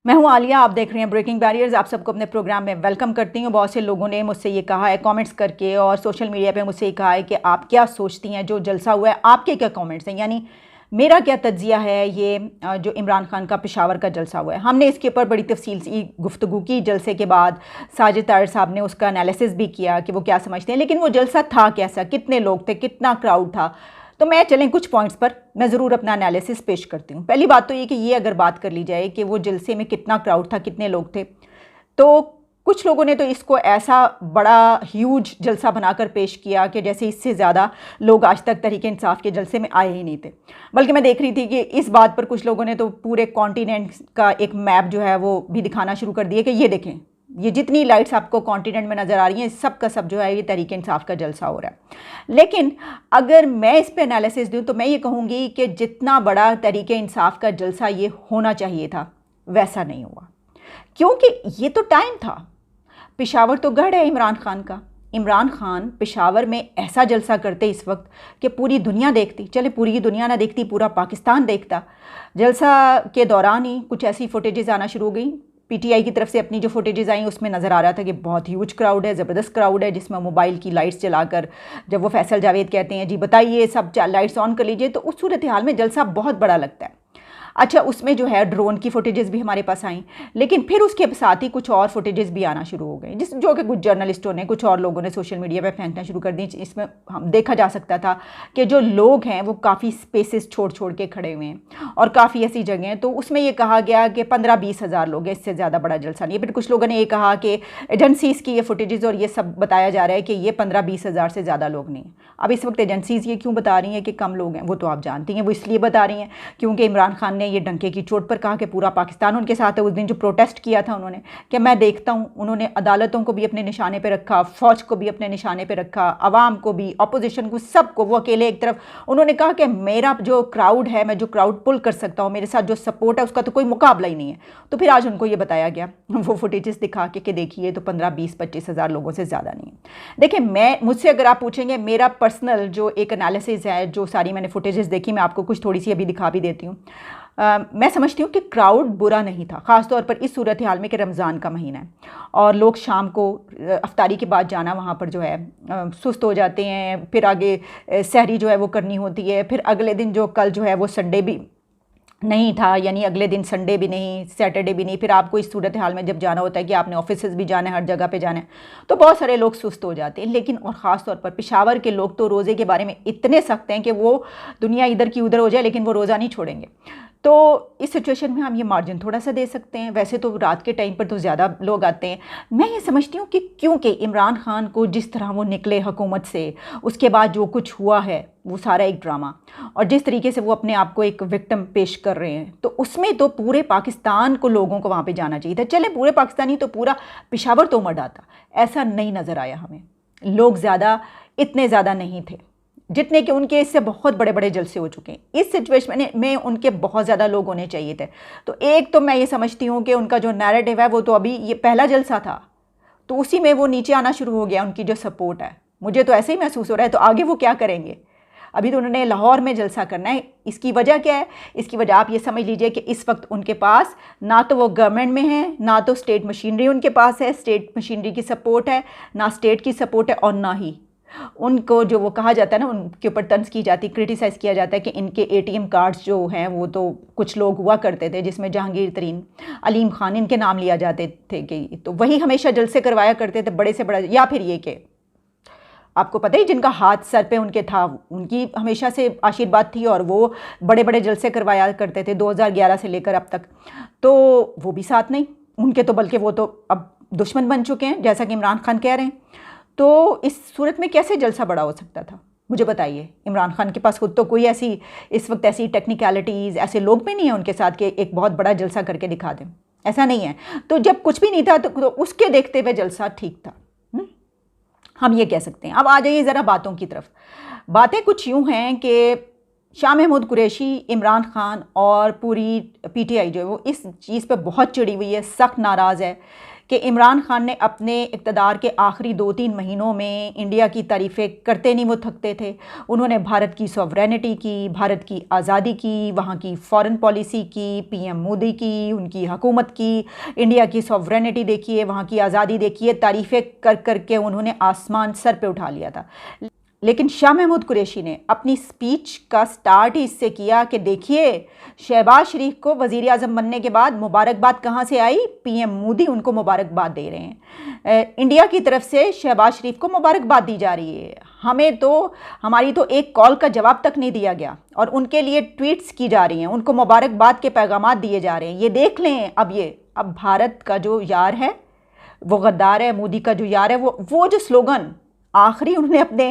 मैं हूं आलिया, आप देख रहे हैं ब्रेकिंग बैरियर्स। आप सबको अपने प्रोग्राम में वेलकम करती हूं। बहुत से लोगों ने मुझसे ये कहा है कमेंट्स करके और सोशल मीडिया पे मुझसे ये कहा है कि आप क्या सोचती हैं जो जलसा हुआ है, आपके क्या कमेंट्स हैं, यानी मेरा क्या तज्जिया है ये जो इमरान खान का पेशावर का जलसा हुआ है। हमने इसके ऊपर बड़ी तफसील से गुफ्तगू की जलसे के बाद। साजिद तारिर साहब ने उसका एनालिसिस भी किया कि वो क्या समझते हैं, लेकिन वो जलसा था कैसा, कितने लोग थे, कितना क्राउड था। तो मैं चलें कुछ पॉइंट्स पर मैं ज़रूर अपना एनालिसिस पेश करती हूँ। पहली बात तो ये कि ये अगर बात कर ली जाए कि वो जलसे में कितना क्राउड था, कितने लोग थे, तो कुछ लोगों ने तो इसको ऐसा बड़ा ह्यूज जलसा बनाकर पेश किया कि जैसे इससे ज़्यादा लोग आज तक तहरीक इंसाफ के जलसे में आए ही नहीं थे। बल्कि मैं देख रही थी कि इस बात पर कुछ लोगों ने तो पूरे कॉन्टिनेंट का एक मैप जो है वो भी दिखाना शुरू कर दिया कि ये देखें, ये जितनी लाइट्स आपको कॉन्टिनेंट में नज़र आ रही हैं, सब का सब जो है ये तहरीक इंसाफ का जलसा हो रहा है। लेकिन अगर मैं इस पे एनालिसिस दूं तो मैं ये कहूँगी कि जितना बड़ा तहरीक इंसाफ का जलसा ये होना चाहिए था वैसा नहीं हुआ, क्योंकि ये तो टाइम था। पेशावर तो गढ़ है इमरान खान का। इमरान खान पेशावर में ऐसा जलसा करते इस वक्त कि पूरी दुनिया देखती। चले पूरी दुनिया ना देखती, पूरा पाकिस्तान देखता। जलसा के दौरान ही कुछ ऐसी फुटेजेस आना शुरू हो गई। पीटीआई की तरफ से अपनी जो फुटेजेस आई उसमें नज़र आ रहा था कि बहुत ह्यूज क्राउड है, ज़बरदस्त क्राउड है, जिसमें मोबाइल की लाइट्स जलाकर जब वो फैसल जावेद कहते हैं जी बताइए सब लाइट्स ऑन कर लीजिए, तो उस सूरत हाल में जलसा बहुत बड़ा लगता है। अच्छा, उसमें जो है ड्रोन की फुटेजेस भी हमारे पास आई, लेकिन फिर उसके साथ ही कुछ और फुटेजेस भी आना शुरू हो गए, जो कि कुछ जर्नलिस्टों ने, कुछ और लोगों ने सोशल मीडिया पर फेंकना शुरू कर दी। इसमें हम देखा जा सकता था कि जो लोग हैं वो काफ़ी स्पेसेस छोड़ छोड़ के खड़े हुए हैं और काफ़ी ऐसी जगह हैं। तो उसमें ये कहा गया कि 15-20 हज़ार लोग हैं, इससे ज़्यादा बड़ा जलसा नहीं है। फिर कुछ लोगों ने ये कहा कि एजेंसीज़ की ये फुटेजेस और ये सब बताया जा रहा है कि ये 15-20 हज़ार से ज़्यादा लोग नहीं हैं। अब इस वक्त एजेंसीज़ ये क्यों बता रही हैं कि कम लोग हैं, वो तो आप जानती हैं। वो इसलिए बता रही हैं क्योंकि इमरान खान ने ये डंके की चोट पर कहा कि पूरा पाकिस्तान उनके साथ है। उस दिन जो प्रोटेस्ट किया था उन्होंने, कि मैं देखता हूँ, उन्होंने अदालतों को भी अपने निशाने पर रखा, फ़ौज को भी अपने निशाने पर रखा, आवाम को भी, अपोजिशन को, सबको। वो अकेले एक तरफ उन्होंने कहा कि मेरा जो क्राउड है, मैं जो क्राउड पुल कर सकता हूँ, मेरे साथ जो सपोर्ट है उसका तो कोई मुकाबला ही नहीं है। तो फिर आज उनको ये बताया गया वो फुटेजेस दिखा के देखिए तो 15-20-25 हज़ार लोगों से ज़्यादा नहीं है। देखिए, मैं मुझसे अगर आप पूछेंगे, मेरा पर्सनल जो एक एनालिसिस है, जो सारी मैंने फुटेजेस देखी, मैं आपको कुछ थोड़ी सी अभी दिखा भी देती हूँ। मैं समझती हूँ कि क्राउड बुरा नहीं था, ख़ास तौर पर इस सूरत हाल में कि रमज़ान का महीना है और लोग शाम को अफ्तारी के बाद जाना वहाँ पर जो है सुस्त हो जाते हैं। फिर आगे सहरी जो है वो करनी होती है। फिर अगले दिन जो कल जो है वो संडे भी नहीं था, यानी अगले दिन संडे भी नहीं, सैटरडे भी नहीं। फिर आपको इस सूरत हाल में जब जाना होता है कि आपने ऑफिसेज भी जाना है, हर जगह पे जाना है, तो बहुत सारे लोग सुस्त हो जाते हैं। लेकिन और ख़ास तौर पर पेशावर के लोग तो रोज़े के बारे में इतने सख्त हैं कि वो दुनिया इधर की उधर हो जाए लेकिन वो रोज़ा नहीं छोड़ेंगे। तो इस सिचुएशन में हम ये मार्जिन थोड़ा सा दे सकते हैं। वैसे तो रात के टाइम पर तो ज़्यादा लोग आते हैं। मैं ये समझती हूँ कि क्योंकि इमरान खान को जिस तरह वो निकले हुकूमत से, उसके बाद जो कुछ हुआ है वो सारा एक ड्रामा, और जिस तरीके से वो अपने आप को एक विक्टिम पेश कर रहे हैं, तो उसमें तो पूरे पाकिस्तान को, लोगों को वहाँ पे जाना चाहिए था। चले पूरे पाकिस्तानी तो पूरा पेशावर तो उमड़ आता, ऐसा नहीं नज़र आया हमें। लोग ज़्यादा, इतने ज़्यादा नहीं थे जितने कि उनके इससे बहुत बड़े बड़े जलसे हो चुके हैं। इस सिचुएशन में उनके बहुत ज़्यादा लोग होने चाहिए थे। तो एक तो मैं ये समझती हूँ कि उनका जो नैरेटिव है वो तो अभी ये पहला जलसा था, तो उसी में वो नीचे आना शुरू हो गया, उनकी जो सपोर्ट है। मुझे तो ऐसे ही महसूस हो रहा है। तो आगे वो क्या करेंगे? अभी तो उन्होंने लाहौर में जलसा करना है। इसकी वजह क्या है? इसकी वजह आप ये समझ लीजिए कि इस वक्त उनके पास ना तो वो गवर्नमेंट में है, ना तो स्टेट मशीनरी उनके पास है, स्टेट मशीनरी की सपोर्ट है, ना स्टेट की सपोर्ट है, और ना ही उनको जो वो कहा जाता है ना, उनके ऊपर तंज की जाती, क्रिटिसाइज़ किया जाता है कि इनके एटीएम कार्ड्स जो हैं वो तो कुछ लोग हुआ करते थे जिसमें जहांगीर तरीन, अलीम खान, इनके नाम लिया जाते थे कि तो वही हमेशा जलसे करवाया करते थे बड़े से बड़ा। या फिर ये कि आपको पता ही जिनका हाथ सर पे उनके था, उनकी हमेशा से आशीर्वाद थी और वो बड़े बड़े जलसे करवाया करते थे 2011 से लेकर अब तक। तो वो भी साथ नहीं उनके, तो बल्कि वो तो अब दुश्मन बन चुके हैं, जैसा कि इमरान खान कह रहे हैं। तो इस सूरत में कैसे जलसा बड़ा हो सकता था? मुझे बताइए। इमरान खान के पास खुद तो कोई ऐसी इस वक्त ऐसी टेक्निकलिटीज़, ऐसे लोग भी नहीं हैं उनके साथ कि एक बहुत बड़ा जलसा करके दिखा दें, ऐसा नहीं है। तो जब कुछ भी नहीं था तो उसके देखते हुए जलसा ठीक था, हम ये कह सकते हैं। अब आ जाइए ज़रा बातों की तरफ। बातें कुछ यूँ हैं कि शाह महमूद कुरैशी, इमरान खान और पूरी पीटीआई जो है वो इस चीज़ पर बहुत चिड़ी हुई है, सख्त नाराज़ है कि इमरान खान ने अपने इक़्तिदार के आखिरी 2-3 महीनों में इंडिया की तारीफ़ें करते नहीं वो थकते थे। उन्होंने भारत की सॉवरेनिटी की, भारत की आज़ादी की, वहाँ की फ़ॉरेन पॉलिसी की, पीएम मोदी की, उनकी हुकूमत की, इंडिया की सॉवरेनिटी देखिए, वहाँ की आज़ादी देखिए, तारीफ़ें कर कर के उन्होंने आसमान सर पे उठा लिया था। लेकिन शाह महमूद कुरैशी ने अपनी स्पीच का स्टार्ट ही इससे किया कि देखिए, शहबाज शरीफ को वज़ीर आज़म बनने के बाद मुबारकबाद कहाँ से आई? पीएम मोदी उनको मुबारकबाद दे रहे हैं। इंडिया की तरफ से शहबाज शरीफ को मुबारकबाद दी जा रही है। हमारी तो एक कॉल का जवाब तक नहीं दिया गया और उनके लिए ट्वीट्स की जा रही हैं, उनको मुबारकबाद के पैगाम दिए जा रहे हैं। ये देख लें, अब भारत का जो यार है वो गद्दार है, मोदी का जो यार है वो जो स्लोगन आखिरी उन्होंने अपने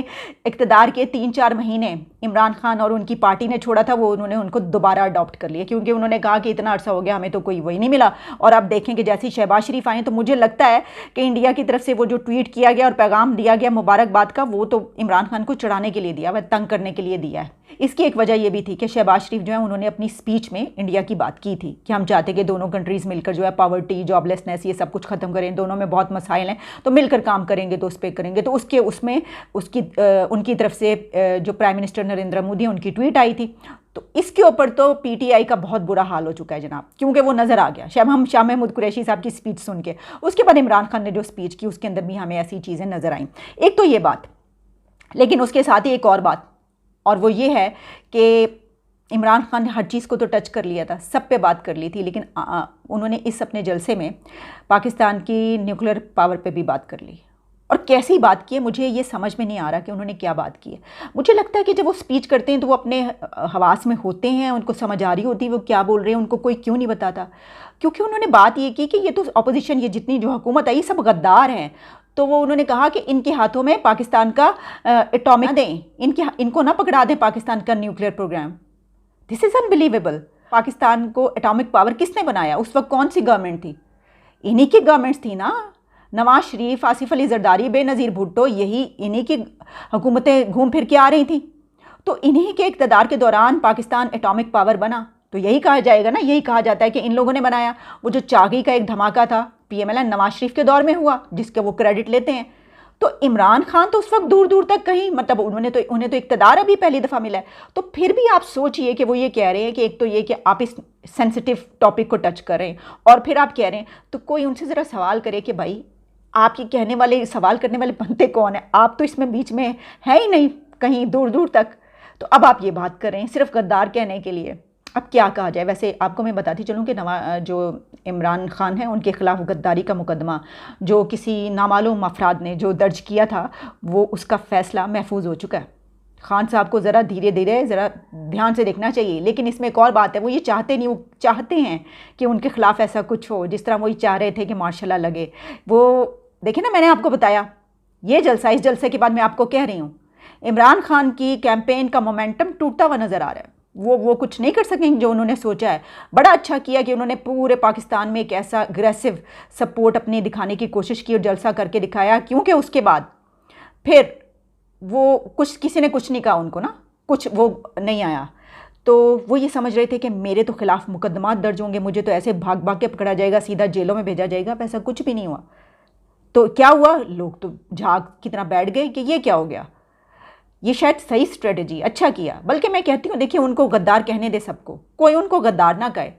इक़्तिदार के 3-4 महीने इमरान खान और उनकी पार्टी ने छोड़ा था, वो उन्होंने उनको दोबारा अडॉप्ट कर लिया, क्योंकि उन्होंने कहा कि इतना अरसा हो गया हमें तो कोई वही नहीं मिला। और अब देखें कि जैसे ही शहबाज शरीफ आए तो मुझे लगता है कि इंडिया की तरफ से वो जो ट्वीट किया गया और पैगाम दिया गया मुबारकबाद का, वो तो इमरान खान को चढ़ाने के लिए दिया, वह तंग करने के लिए दिया है। इसकी एक वजह यह भी थी कि शहबाज शरीफ जो है उन्होंने अपनी स्पीच में इंडिया की बात की थी कि हम चाहते कि दोनों कंट्रीज़ मिलकर जो है पावर्टी, जॉबलेसनेस, ये सब कुछ ख़त्म करें, दोनों में बहुत मसाइल हैं, तो मिलकर काम करेंगे तो उस पर करेंगे। तो उनकी तरफ से जो प्राइम मिनिस्टर नरेंद्र मोदी उनकी ट्वीट आई थी। तो इसके ऊपर तो पीटीआई का बहुत बुरा हाल हो चुका है जनाब, क्योंकि वो नज़र आ गया शाह महमूद कुरैशी साहब की स्पीच सुन के। उसके बाद इमरान खान ने जो स्पीच की उसके अंदर भी हमें ऐसी चीज़ें नज़र आईं। एक तो ये बात, लेकिन उसके साथ ही एक और बात, और वो ये है कि इमरान खान ने हर चीज़ को तो टच कर लिया था, सब पे बात कर ली थी, लेकिन उन्होंने इस अपने जलसे में पाकिस्तान की न्यूक्लियर पावर पे भी बात कर ली। और कैसी बात की है, मुझे ये समझ में नहीं आ रहा कि उन्होंने क्या बात की है। मुझे लगता है कि जब वो स्पीच करते हैं तो वो अपने हवास में होते हैं, उनको समझ आ रही होती है वो क्या बोल रहे हैं, उनको कोई क्यों नहीं बताता। क्योंकि उन्होंने बात ये की कि ये तो अपोजिशन, ये जितनी जो हुकूमत है ये सब गद्दार हैं। तो वो उन्होंने कहा कि इनके हाथों में पाकिस्तान का एटॉमिक दें, इनको ना पकड़ा दें पाकिस्तान का nuclear programme. This is unbelievable. Pakistan को एटॉमिक पावर किसने बनाया? उस वक्त कौन सी गवर्नमेंट थी? इन्हीं की गवर्नमेंट्स थी ना, नवाज शरीफ, आसिफ अली जरदारी, बेनज़ीर भुट्टो, यही इन्हीं की हुकूमतें घूम फिर के आ रही थी। तो इन्हीं के इक़्तिदार के दौरान पाकिस्तान एटॉमिक पावर बना। तो यही कहा जाएगा ना, यही कहा जाता है कि इन लोगों ने बनाया। वो जो चागी का एक धमाका था पीएमएलएन नवाज शरीफ के दौर में हुआ, जिसके वो क्रेडिट लेते हैं। तो इमरान खान तो उस वक्त दूर दूर तक कहीं, मतलब उन्हें तो इक़्तिदार अभी पहली दफ़ा मिला है। तो फिर भी आप सोचिए कि वो ये कह रहे हैं कि एक तो ये कि आप इस सेंसिटिव टॉपिक को टच कर रहे हैं और फिर आप कह रहे हैं, तो कोई उनसे ज़रा सवाल करे कि भाई आप ये कहने वाले, सवाल करने वाले बनते कौन है? आप तो इसमें बीच में है ही नहीं कहीं दूर दूर तक। तो अब आप ये बात कर रहे हैं सिर्फ गद्दार कहने के लिए। अब क्या कहा जाए? वैसे आपको मैं बताती चलूँ कि जो इमरान खान हैं उनके ख़िलाफ़ गद्दारी का मुकदमा जो किसी नामालूम अफराद ने जो दर्ज किया था, वो उसका फ़ैसला महफूज हो चुका है। खान साहब को ज़रा धीरे धीरे ज़रा ध्यान से देखना चाहिए। लेकिन इसमें एक और बात है, वो ये चाहते नहीं, वो चाहते हैं कि उनके ख़िलाफ़ ऐसा कुछ हो, जिस तरह वो ये चाह रहे थे कि मार्शल लगे। वो देखिए ना, मैंने आपको बताया ये जलसा, इस जलसे के बाद मैं आपको कह रही हूँ इमरान खान की कैंपेन का मोमेंटम टूटता हुआ नज़र आ रहा है। वो कुछ नहीं कर सकेंगे जो उन्होंने सोचा है। बड़ा अच्छा किया कि उन्होंने पूरे पाकिस्तान में एक ऐसा अग्रेसिव सपोर्ट अपने दिखाने की कोशिश की और जलसा करके दिखाया, क्योंकि उसके बाद फिर वो किसी ने कुछ नहीं कहा उनको ना, कुछ वो नहीं आया। तो वो ये समझ रहे थे कि मेरे तो खिलाफ मुकदमा दर्ज होंगे, मुझे तो ऐसे भाग भाग के पकड़ा जाएगा, सीधा जेलों में भेजा जाएगा। ऐसा कुछ भी नहीं हुआ। तो क्या हुआ, लोग तो झाग की तरह बैठ गए कि ये क्या हो गया। ये शायद सही स्ट्रेटजी, अच्छा किया। बल्कि मैं कहती हूँ देखिए, उनको गद्दार कहने दे सबको, कोई उनको गद्दार ना कहे,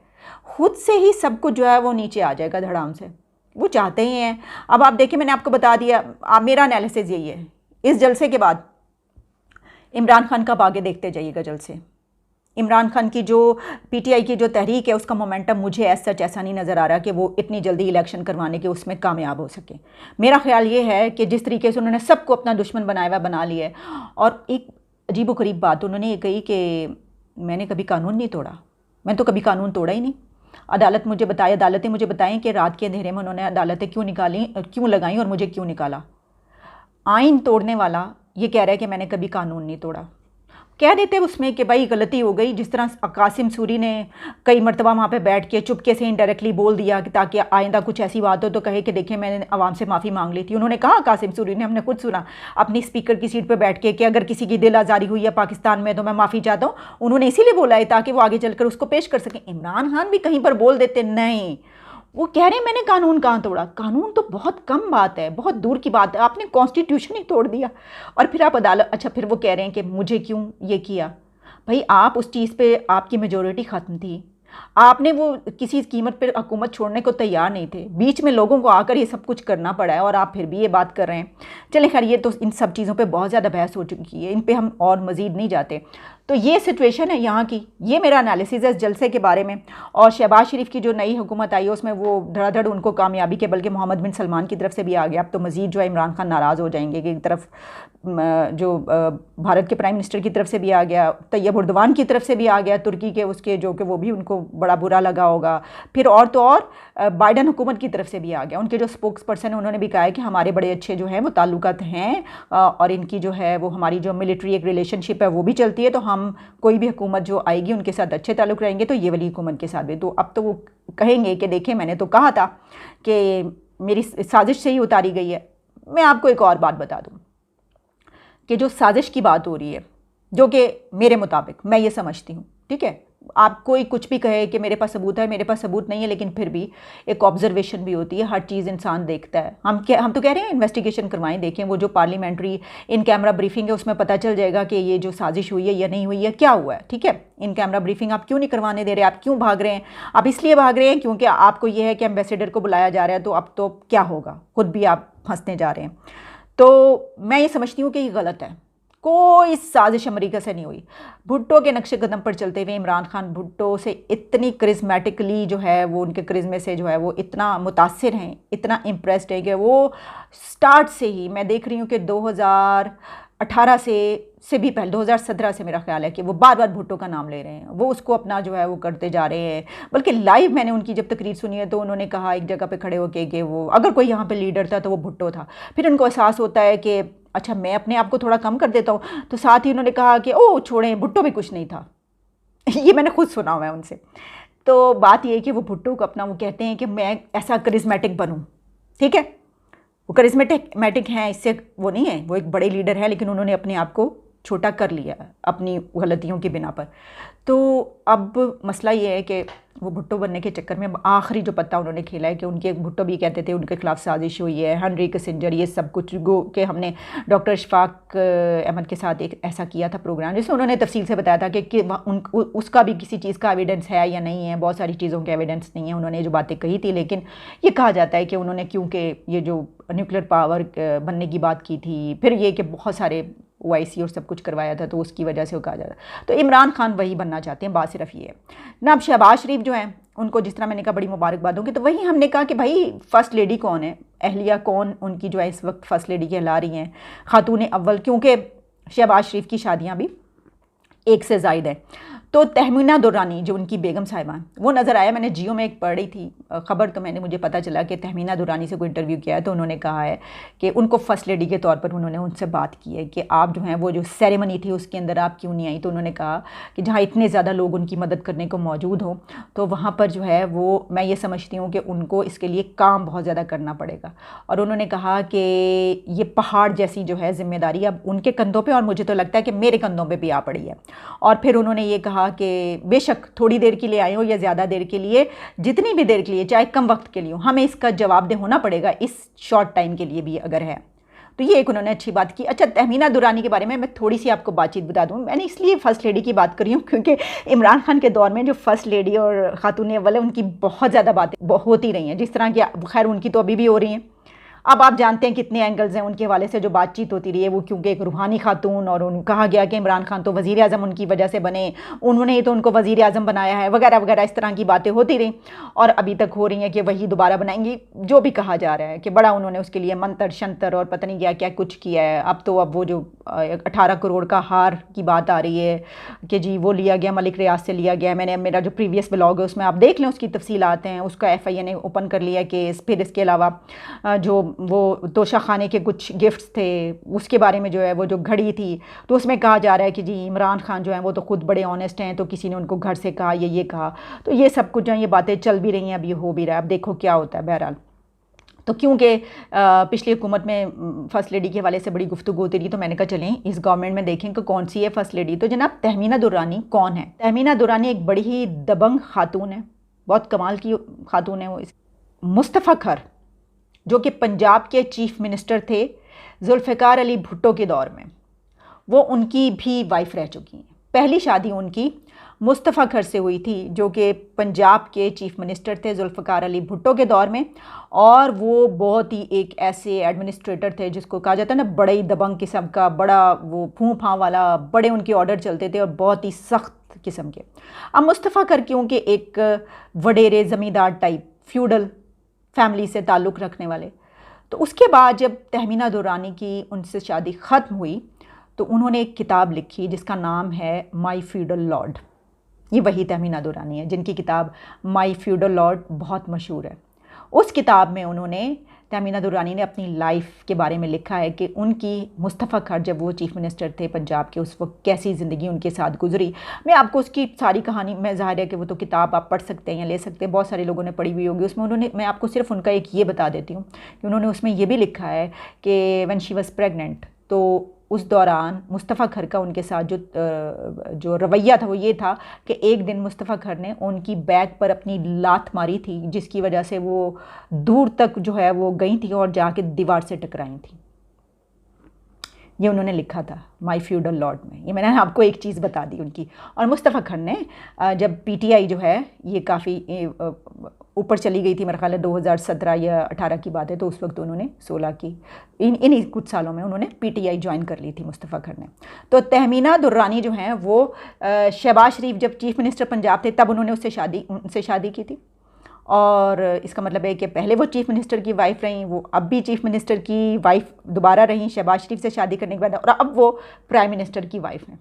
खुद से ही सब कुछ जो है वो नीचे आ जाएगा धड़ाम से। वो चाहते ही हैं। अब आप देखिए, मैंने आपको बता दिया, मेरा एनालिसिस यही है। इस जलसे के बाद इमरान खान का आगे देखते जाइएगा जलसे। इमरान खान की जो पीटीआई की जो तहरीक है उसका मोमेंटम मुझे ऐसा नहीं नज़र आ रहा कि वो इतनी जल्दी इलेक्शन करवाने के उसमें कामयाब हो सके। मेरा ख्याल ये है कि जिस तरीके से उन्होंने सबको अपना दुश्मन बनाया हुआ बना लिया है। और एक अजीबोगरीब बात उन्होंने ये कही कि मैंने कभी कानून नहीं तोड़ा। मैं तो कभी कानून तोड़ा ही नहीं। अदालतें मुझे बताएं कि रात के अंधेरे में उन्होंने अदालतें क्यों लगाई और मुझे क्यों निकाला। आइन तोड़ने वाला ये कह रहा है कि मैंने कभी कानून नहीं तोड़ा। कह देते उसमें कि भाई गलती हो गई, जिस तरह कासिम सूरी ने कई मरतबा वहाँ पे बैठ के चुपके से इनडायरेक्टली बोल दिया कि ताकि आइंदा कुछ ऐसी बात हो तो कहे कि देखिए मैंने आवाम से माफ़ी मांग ली थी। उन्होंने कहा, कासिम सूरी ने, हमने खुद सुना अपनी स्पीकर की सीट पर बैठ के कि अगर किसी की दिल आज़ारी हुई है पाकिस्तान में तो मैं माफ़ी चाहता हूँ। उन्होंने इसीलिए बोला है ताकि वो आगे चलकर उसको पेश कर सकें। इमरान खान भी कहीं पर बोल देते नहीं, वो कह रहे हैं मैंने कानून कहाँ तोड़ा। कानून तो बहुत कम बात है, बहुत दूर की बात है, आपने कॉन्स्टिट्यूशन ही तोड़ दिया। और फिर आप अदालत, अच्छा फिर वो कह रहे हैं कि मुझे क्यों ये किया। भाई आप उस चीज़ पे आपकी मेजोरिटी ख़त्म थी, आपने वो किसी कीमत पे हुकूमत छोड़ने को तैयार नहीं थे, बीच में लोगों को आकर ये सब कुछ करना पड़ा है और आप फिर भी ये बात कर रहे हैं। चलें खैर, ये तो इन सब चीज़ों पे बहुत ज़्यादा बहस हो चुकी है, इन पे हम और मज़ीद नहीं जाते। तो ये सिचुएशन है यहाँ की, ये मेरा एनालिसिस है इस जलसे के बारे में। और शहबाज शरीफ की जो नई हुकूमत आई है उसमें वो धड़ाधड़ उनको कामयाबी के, बल्कि मोहम्मद बिन सलमान की तरफ से भी आ गया। अब तो मज़ीद जो है इमरान खान नाराज़ हो जाएंगे कि एक तरफ जो भारत के प्राइम मिनिस्टर की तरफ से भी आ गया, तैयब उर्दवान की तरफ से भी आ गया तुर्की के उसके, जो कि वो भी उनको बड़ा बुरा लगा होगा। फिर और तो और बाइडन हुकूमत की तरफ से भी आ गया, उनके जो स्पोक्स पर्सन है उन्होंने भी कहा है कि हमारे बड़े अच्छे जो हैं वो ताल्लुकात हैं और इनकी जो है वो हमारी जो मिलिट्री एक रिलेशनशिप है वो भी चलती है, तो हम कोई भी हुकूमत जो आएगी उनके साथ अच्छे ताल्लुक रहेंगे, तो ये वाली हुकूमत के साथ भी। तो अब तो वो कहेंगे कि देखें मैंने तो कहा था कि मेरी साजिश से ही उतारी गई है। मैं आपको एक और बात बता दूँ कि जो साजिश की बात हो रही है, जो कि मेरे मुताबिक मैं ये समझती हूँ, ठीक है, आप कोई कुछ भी कहे कि मेरे पास सबूत है, मेरे पास सबूत नहीं है, लेकिन फिर भी एक ऑब्जर्वेशन भी होती है, हर चीज़ इंसान देखता है। हम तो कह रहे हैं इन्वेस्टिगेशन करवाएं, देखें वो जो पार्लियामेंट्री इन कैमरा ब्रीफिंग है उसमें पता चल जाएगा कि ये जो साजिश हुई है या नहीं हुई है, क्या हुआ है। ठीक है, इन कैमरा ब्रीफिंग आप क्यों नहीं करवाने दे रहे, आप क्यों भाग रहे हैं? आप इसलिए भाग रहे हैं क्योंकि आपको ये है कि एम्बेसडर को बुलाया जा रहा है, तो अब तो क्या होगा, खुद भी आप फंसने जा रहे हैं। तो मैं ये समझती हूँ कि ये गलत है, कोई साजिश अमेरिका से नहीं हुई। भुट्टो के नक्शे कदम पर चलते हुए इमरान खान भुट्टो से इतनी करिश्मेटिकली जो है वो, उनके करिश्मे से जो है वो इतना मुतासिर हैं, इतना इम्प्रेस्ड है कि वो स्टार्ट से ही, मैं देख रही हूँ कि 2018 से भी पहले 2017 से मेरा ख्याल है कि वो बार बार भुट्टो का नाम ले रहे हैं, वो उसको अपना जो है वो करते जा रहे हैं। बल्कि लाइव मैंने उनकी जब तकरीर सुनी है तो उन्होंने कहा एक जगह पे खड़े होके कि वो अगर कोई यहाँ पे लीडर था तो वो भुट्टो था। फिर उनको एहसास होता है कि अच्छा मैं अपने आप को थोड़ा कम कर देता हूँ, तो साथ ही उन्होंने कहा कि ओ छोड़ें, भुट्टो भी कुछ नहीं था। ये मैंने खुद सुना हुआ है उनसे। तो बात ये है कि वो भुट्टो को अपना वो कहते हैं कि मैं ऐसा करिश्मेटिक बनूँ, ठीक है, वो करिश्मेटिक हैं, इससे वो नहीं है, वो एक बड़े लीडर है, लेकिन उन्होंने अपने आप को छोटा कर लिया अपनी गलतियों की बिना पर। तो अब मसला ये है कि वो भुट्टो बनने के चक्कर में आखिरी जो पत्ता उन्होंने खेला है कि उनके भुट्टो भी कहते थे उनके खिलाफ साजिश हुई है, हेनरी किसिंजर, ये सब कुछ गो कि हमने डॉक्टर इशफाक अहमद के साथ एक ऐसा किया था प्रोग्राम जिसमें उन्होंने तफसील से बताया था कि उसका भी किसी चीज़ का एविडेंस है या नहीं है, बहुत सारी चीज़ों के एविडेंस नहीं है, उन्होंने जो बातें कही थी। लेकिन ये कहा जाता है कि उन्होंने क्योंकि ये जो न्यूक्लियर पावर बनने की बात की थी, फिर ये कि बहुत सारे OIC और सब कुछ करवाया था, तो उसकी वजह से वो कहा जाता है। तो इमरान खान वही बनना चाहते हैं, बात सिर्फ ये है ना। अब शहबाज शरीफ जो हैं उनको जिस तरह मैंने कहा बड़ी मुबारकबाद होगी, तो वही हमने कहा कि भाई फर्स्ट लेडी कौन है, अहलिया कौन उनकी जो है इस वक्त फर्स्ट लेडी कहला रही हैं, खातून अव्वल, क्योंकि शहबाज शरीफ की शादियाँ भी एक से ज़ायद है। तो तहमीना दुरानी जो उनकी बेगम साहिबा, वो नज़र आया, मैंने जियो में एक पढ़ी थी ख़बर, तो मुझे पता चला कि तहमीना दुरानी से कोई इंटरव्यू किया है, तो उन्होंने कहा है कि उनको फ़र्स्ट लेडी के तौर पर उन्होंने उनसे बात की है कि आप जो हैं वो जो सेरेमनी थी उसके अंदर आप क्यों नहीं आई। तो उन्होंने कहा कि जहाँ इतने ज़्यादा लोग उनकी मदद करने को मौजूद हों तो वहाँ पर जो है वो, मैं ये समझती हूँ कि उनको इसके लिए काम बहुत ज़्यादा करना पड़ेगा। और उन्होंने कहा कि ये पहाड़ जैसी जो है ज़िम्मेदारी अब उनके कंधों पर, और मुझे तो लगता है कि मेरे कंधों पर भी आ पड़ी है। और फिर उन्होंने ये कहा कि बेशक थोड़ी देर के लिए आए हो या ज़्यादा देर के लिए, जितनी भी देर के लिए, चाहे कम वक्त के लिए हो, हमें इसका जवाबदेह होना पड़ेगा इस शॉर्ट टाइम के लिए भी अगर है। तो ये एक उन्होंने अच्छी बात की। अच्छा, तहमीना दुरानी के बारे में मैं थोड़ी सी आपको बातचीत बता दूं। मैंने इसलिए फ़र्स्ट लेडी की बात करी हूँ क्योंकि इमरान खान के दौर में जो फ़र्स्ट लेडी और खातून अव्वल है उनकी बहुत ज़्यादा बातें होती रही हैं, जिस तरह की, खैर उनकी तो अभी भी हो रही हैं। अब आप जानते हैं कितने एंगल्स हैं उनके हवाले से जो बातचीत होती रही है वो, क्योंकि एक रूहानी खातून, और कहा गया कि इमरान खान तो वज़ीर आज़म उनकी वजह से बने, उन्होंने ही तो उनको वज़ीर आज़म बनाया है, वगैरह वगैरह, इस तरह की बातें होती रहीं और अभी तक हो रही हैं कि वही दोबारा बनाएंगी, जो भी कहा जा रहा है कि बड़ा उन्होंने उसके लिए मंतर शंतर और पता नहीं क्या क्या कुछ किया है। अब वो जो 18 करोड़ का हार की बात आ रही है कि जी वो लिया गया, मलिक रियाज से लिया गया। मैंने मेरा जो प्रीवियस ब्लॉग है उसमें आप देख लें, उसकी तफसीलात हैं, उसका FIA ने ओपन कर लिया केस। फिर इसके अलावा जो वो तोशा खाने के कुछ गिफ्ट्स थे उसके बारे में जो है वो जो घड़ी थी, तो उसमें कहा जा रहा है कि जी इमरान खान जो है वो तो खुद बड़े ऑनेस्ट हैं, तो किसी ने उनको घर से कहा ये कहा। तो ये सब कुछ जो ये बातें चल भी रही हैं, अब ये हो भी रहा है, अब देखो क्या होता है। बहरहाल तो क्योंकि पिछली हुकूमत में फ़र्स्ट लेडी के हवाले से बड़ी गुफ्तगू होती रही, तो मैंने कहा चलें इस गवर्नमेंट में देखें कि कौन सी है फ़र्स्ट लेडी। तो जनाब तहमीना दुरानी कौन है? तहमीना दुरानी एक बड़ी ही दबंग खातून है, बहुत कमाल की खातून है वो। मुस्तफ़ा खर जो कि पंजाब के चीफ मिनिस्टर थे जुल्फ़िकार अली भुट्टो के दौर में, वो उनकी भी वाइफ रह चुकी हैं। पहली शादी उनकी मुस्तफ़ा खर से हुई थी जो कि पंजाब के चीफ मिनिस्टर थे जुल्फ़िकार अली भुट्टो के दौर में, और वो बहुत ही एक ऐसे एडमिनिस्ट्रेटर थे जिसको कहा जाता है ना बड़ा ही दबंग किस्म का, बड़ा वो फूं फां वाला, बड़े उनके ऑर्डर चलते थे और बहुत ही सख्त किस्म के। अब मुस्तफ़ा खर क्योंकि एक वडेरे ज़मींदार टाइप फ्यूडल फैमिली से ताल्लुक़ रखने वाले, तो उसके बाद जब तहमीना दुरानी की उनसे शादी ख़त्म हुई तो उन्होंने एक किताब लिखी जिसका नाम है माई फ्यूडल लॉर्ड। ये वही तहमीना दुरानी है जिनकी किताब माई फ्यूडल लॉर्ड बहुत मशहूर है। उस किताब में उन्होंने, तहमीना दुरानी ने अपनी लाइफ के बारे में लिखा है कि उनकी मुस्तफ़ा खर जब वो चीफ मिनिस्टर थे पंजाब के उस वक्त कैसी ज़िंदगी उनके साथ गुजरी। मैं आपको उसकी सारी कहानी, मैं ज़ाहिर है कि वो तो किताब आप पढ़ सकते हैं या ले सकते हैं, बहुत सारे लोगों ने पढ़ी हुई होगी। उसमें उन्होंने, मैं आपको सिर्फ उनका एक ये बता देती हूँ कि उन्होंने उसमें ये भी लिखा है कि व्हेन शी वाज़ प्रेगनेंट, तो उस दौरान मुस्तफ़ा खर का उनके साथ जो रवैया था वो ये था कि एक दिन मुस्तफ़ा खर ने उनकी बैग पर अपनी लात मारी थी जिसकी वजह से वो दूर तक जो है वो गई थी और जाके दीवार से टकराई थी। ये उन्होंने लिखा था माई फ्यूडल लॉर्ड में। ये मैंने आपको एक चीज़ बता दी उनकी। और मुस्तफ़ा खर ने जब पीटीआई जो है ये काफ़ी ऊपर चली गई थी, मेरा ख्याल है 2017 या 18 की बात है, तो उस वक्त उन्होंने 16 की इन्हीं कुछ सालों में उन्होंने पीटीआई ज्वाइन कर ली थी मुस्तफ़ा खर ने। तो तहमीना दुर्रानी जो हैं वो शहबाज शरीफ जब चीफ मिनिस्टर पंजाब थे तब उन्होंने उनसे शादी की थी, और इसका मतलब है कि पहले वो चीफ मिनिस्टर की वाइफ रहीं, वो अब भी चीफ मिनिस्टर की वाइफ दोबारा रहीं शहबाज शरीफ से शादी करने के बाद, और अब वो प्राइम मिनिस्टर की वाइफ हैं।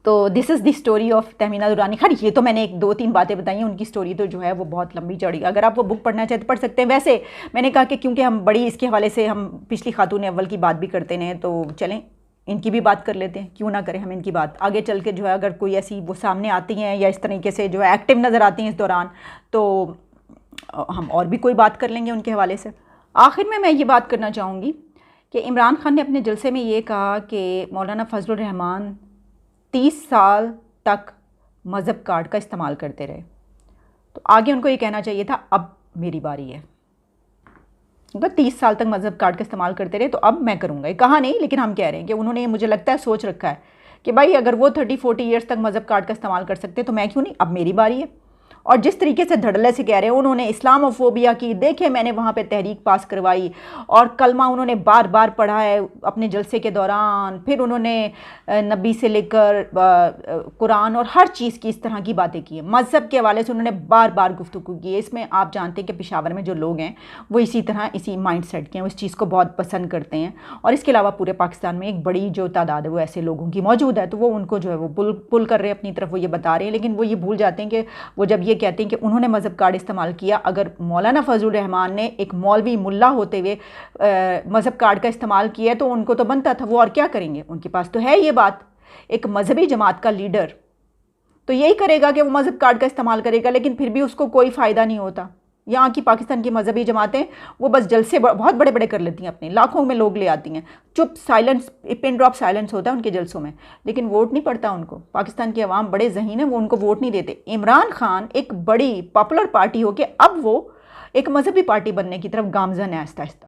तो this is the story of Tahmina Durrani. खैर ये तो मैंने एक दो तीन बातें बताई हैं, उनकी स्टोरी तो जो है वो बहुत लंबी चौड़ी, अगर आप वो बुक पढ़ना चाहें तो पढ़ सकते हैं। वैसे मैंने कहा कि क्योंकि हम बड़ी इसके हवाले से हम पिछली खातून अव्वल की बात भी करते हैं, तो चलें इनकी भी बात कर लेते हैं, क्यों ना करें हम इनकी बात। आगे चल के जो है अगर कोई ऐसी वो सामने आती हैं या इस तरीके से जो है एक्टिव नज़र आती हैं इस दौरान, तो हम और भी कोई बात कर लेंगे उनके हवाले से। आखिर में मैं ये बात करना चाहूँगी कि इमरान खान ने अपने जलसे में ये कहा कि मौलाना फजलुर रहमान 30 साल तक मज़हब कार्ड का इस्तेमाल करते रहे, तो आगे उनको ये कहना चाहिए था अब मेरी बारी है। उनका 30 साल तक मज़हब कार्ड का इस्तेमाल करते रहे तो अब मैं करूँगा, ये कहा नहीं लेकिन हम कह रहे हैं कि उन्होंने, मुझे लगता है, सोच रखा है कि भाई अगर वो 30-40 ईयर्स तक मज़हब कार्ड का इस्तेमाल कर सकते तो मैं क्यों नहीं, अब मेरी बारी है। और जिस तरीके से धड़ल्ले से कह रहे हैं, उन्होंने इस्लामोफोबिया की, देखे मैंने वहाँ पे तहरीक पास करवाई और कलमा उन्होंने बार बार पढ़ा है अपने जलसे के दौरान, फिर उन्होंने नबी से लेकर कुरान और हर चीज़ की इस तरह की बातें की है। मज़हब के हवाले से उन्होंने बार बार गुफ्तगू की है। इसमें आप जानते हैं कि पेशावर में जो लोग हैं वो इसी तरह, इसी माइंड सेट के हैं, उस चीज़ को बहुत पसंद करते हैं। और इसके अलावा पूरे पाकिस्तान में एक बड़ी जो तादाद है वो ऐसे लोगों की मौजूद है, तो वो उनको जो है वो पुल कर रहे हैं अपनी तरफ, वो ये बता रहे हैं। लेकिन वो ये भूल जाते हैं कि वो जब ये कहते हैं कि उन्होंने मज़हब कार्ड इस्तेमाल किया, अगर मौलाना फजलुर रहमान ने एक मौलवी मुल्ला होते हुए मज़हब कार्ड का इस्तेमाल किया है तो उनको तो बनता था, वो और क्या करेंगे, उनके पास तो है ये बात। एक मजहबी जमात का लीडर तो यही करेगा कि वो मज़हब कार्ड का इस्तेमाल करेगा, लेकिन फिर भी उसको कोई फ़ायदा नहीं होता। यहाँ की पाकिस्तान की मजहबी जमातें वो बस जलसे बहुत बड़े बड़े कर लेती हैं, अपने लाखों में लोग ले आती हैं, चुप, साइलेंस, पिन ड्रॉप साइलेंस होता है उनके जलसों में, लेकिन वोट नहीं पड़ता उनको। पाकिस्तान के अवाम बड़े ज़हीन है, वो उनको वोट नहीं देते। इमरान खान एक बड़ी पॉपुलर पार्टी हो के अब वो एक मजहबी पार्टी बनने की तरफ गामज़न है आहिस्ता आहिस्ता।